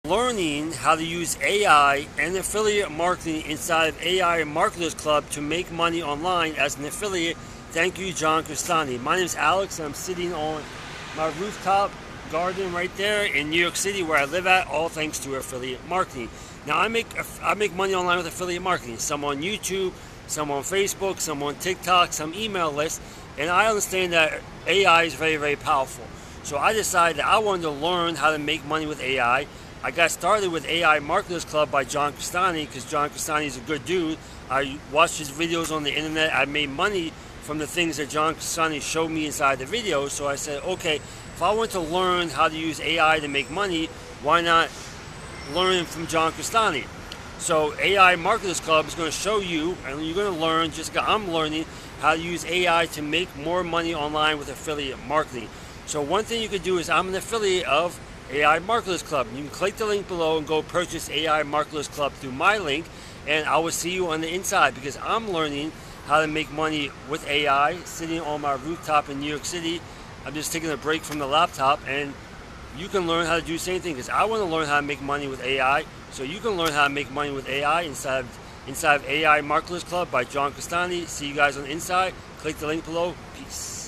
Learning how to use AI and affiliate marketing inside of AI Marketers Club to make money online as an affiliate. Thank you, John Costani. My name is Alex. I'm sitting on my rooftop garden right there in New York City where I live at, all thanks to affiliate marketing. Now I make money online with affiliate marketing. Some on YouTube, some on Facebook, some on TikTok, some email lists, and I understand that AI is very, very powerful. So I decided that I wanted to learn how to make money with AI. I got started with AI Marketers Club by John Costani because John Costani is a good dude. I watched his videos on the internet. I made money from the things that John Costani showed me inside the videos. So I said, okay, if I want to learn how to use AI to make money, why not learn from John Costani? So AI Marketers Club is going to show you, and you're going to learn, just like I'm learning, how to use AI to make more money online with affiliate marketing. So one thing you could do is, I'm an affiliate of AI Marketers Club. You can click the link below and go purchase AI Marketers Club through my link, and I will see you on the inside because I'm learning how to make money with AI sitting on my rooftop in New York City. I'm just taking a break from the laptop, and you can learn how to do the same thing because I want to learn how to make money with AI. So you can learn how to make money with AI inside of AI Marketers Club by John Costani. See you guys on the inside. Click the link below. Peace.